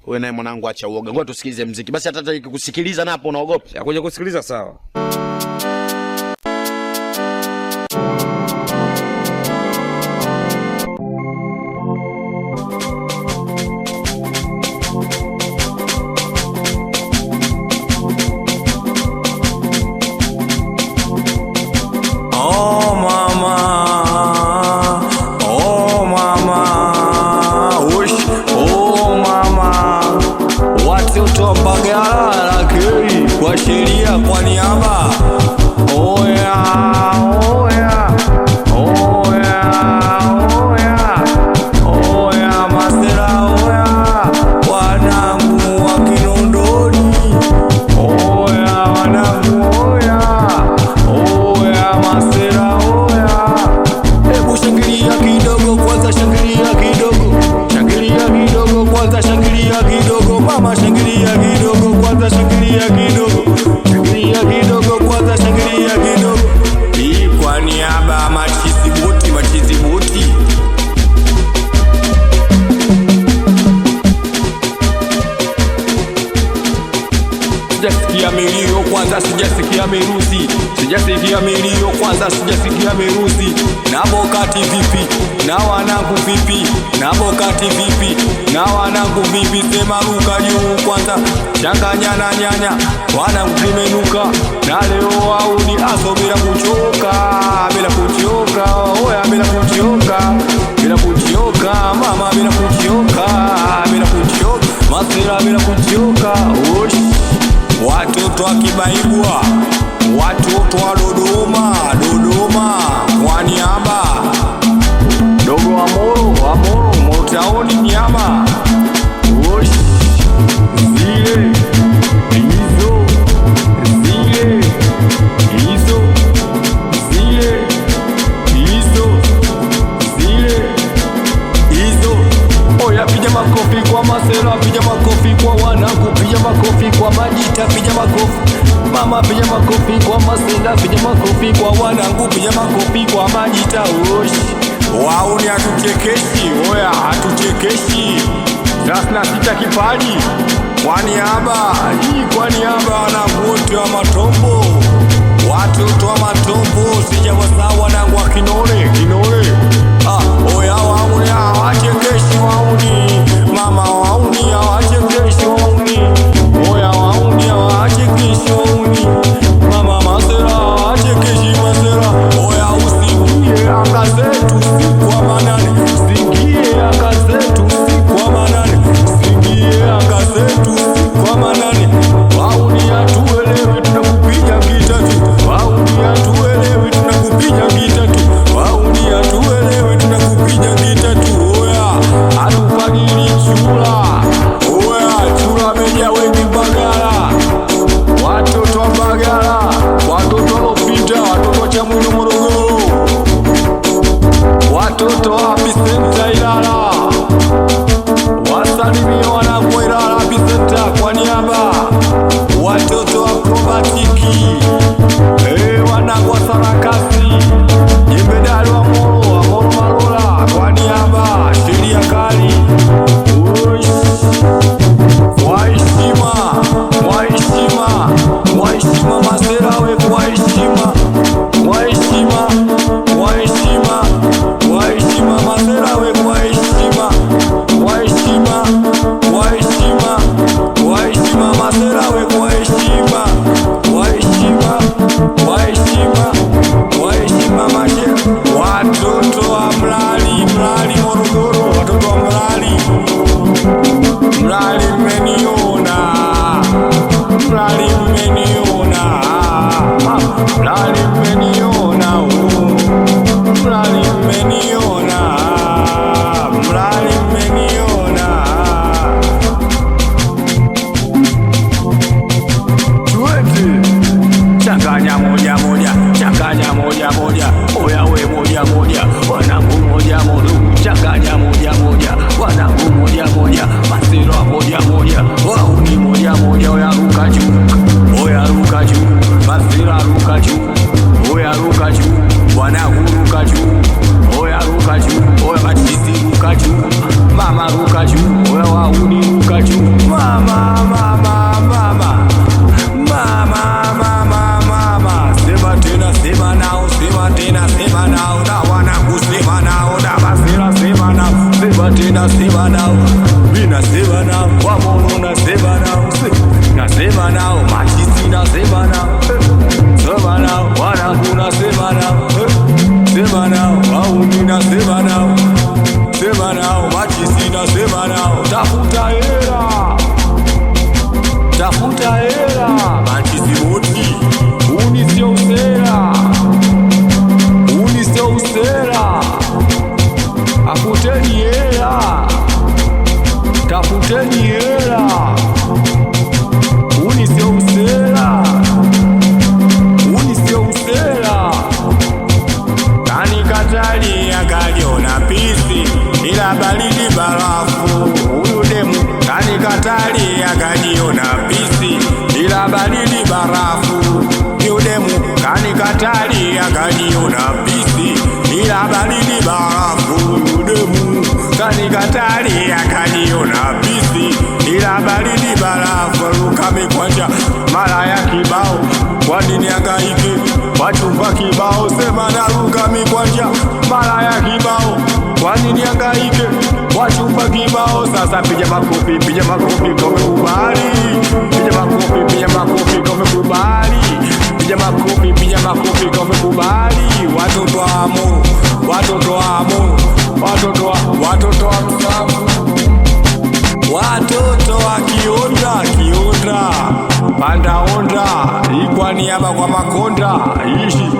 Wewe naye mwanangu acha uoga. Ngoja tusikilize muziki. Basi hata kusikiliza napo unaogopa. Ya kuja kusikiliza sawa. Kwa sheria kwa niaba. Oh yeah, oh yeah, oh yeah, oh yeah, oh yeah, masera oh yeah, wanangu wa Kinondoni. Oh yeah, wanangu oh yeah, masera oh yeah. Hebu shangilia kidogo kwanza, shangilia kidogo, shangilia kidogo kwanza, shangilia kidogo mama, shangilia kidogo kwanza, shangilia kidogo. Kwa niaba machizi buti. Sijasikia milio kwanza, sijasikia miruzi. Sijasikia milio kwanza, sijasikia miruzi. Na Bokati vipi? Na wanangu vipi? Na Bokati vipi? Na wanangu vipi? Sema ruka juu kwanza, changanya na nyanya, wanangu kimenuka. Na leo wauni aso bila kuchoka, bila kuchoka, oya bila kuchoka, bila kuchoka, mama bila kuchoka, bila kuchoka, masira bila kuchoka. Osh, watoto wa Kibaibwa, watoto wa Dodoma, kwa niaba. Dogo wa Moro, Motaoni nyama. Osh, zile makofi kwa masela, piga makofi kwa wanangu, piga makofi kwa majita, piga makofi mama, piga makofi kwa masela, piga makofi kwa wanangu, piga makofi kwa majita. Oshi, wao ni hatuchekeshi, oya hatuchekeshi. 36 kipaji kwa niaba, kwa niaba wanangu wote wa Matombo, watoto wa Matombo, sijawasahau wanangu wa Kinole. Oya wauni hawachekeshi, wauni mama, wauni hawachekeshi, wauni oya, wauni hawachekeshi, wauni mama, masera hawachekeshi, masera. Oya usikie anga zetu usiku wa manane, usikie anga zetu usiku wa manane, usikie anga zetu usiku wa manane. Wauni hatuelewi tunakupiga kitatu, wauni hatuelewi tunakupiga kitatu, wauni hatuelewi tunakupiga kitatu. Oya hatufagili chula, oya chula meja wengi Mbagala, watoto wa Mbagala, watoto walopita, watoto wa Chamwino Morogoro, watoto wa Bisenta Ilala, wasalimia wanangu Ilala Bisenta kwa niaba, watoto wa Probatiki, wanangu wa Sarakasi, jemedali wa Moro Malola kwa niaba, sheria kali. Waheshima masera we kwa heshima, waheshima masera we kwa heshima, waheshima masera we kwa heshima, waheshima masera. Watoto wa Mlali Morogoro, watoto wa Mlali mmeniona, Mlali mmeniona, Mlali mmeniona, Mlali mmeniona, Mlali mmeniona. Tuwete changanya moja moja, changanya moja moja, oya we moja moja, wanangu moja moja, changanya moja moja, wanangu moja moja, masira moja moja, wauni moja moja. Oya ruka juu, oya ruka juu, masira ruka juu, oya ruka juu, wanangu ruka juu, oya ruka juu, oya machizi ruka juu, mama ruka juu, oya wauni ruka juu. sema nao, tafuta hela, tafuta hela, manchizi wote, uni sio usela, uni sio usela, afuteni hela, tafuteni hela, uni sio usela, uni sio usela. Kanikatali akaliona pisi ila baridi barafu, huyu demu kanikatali akaliona pisi ila baridi barafu, huyu demu kanikatali akaliona pisi ila baridi barafu, huyu demu kanikatali akaliona pisi ila baridi barafu. Rukame kwanja mara ya kibao, kwa nini angaike wachumba kibao, sema na Rukame kwanja mara ya kibao, kwa nini angaike wachumba kibao. Sasa piga makofi, piga makofi kama kubali, piga makofi, piga makofi kama kubali, piga makofi, piga makofi kama kubali. Watoto wa Amo, watoto wa Amo, watoto wa Msafu, watoto wa Kionda, Kionda panda onda, ikwani hapa kwa Makonda ishi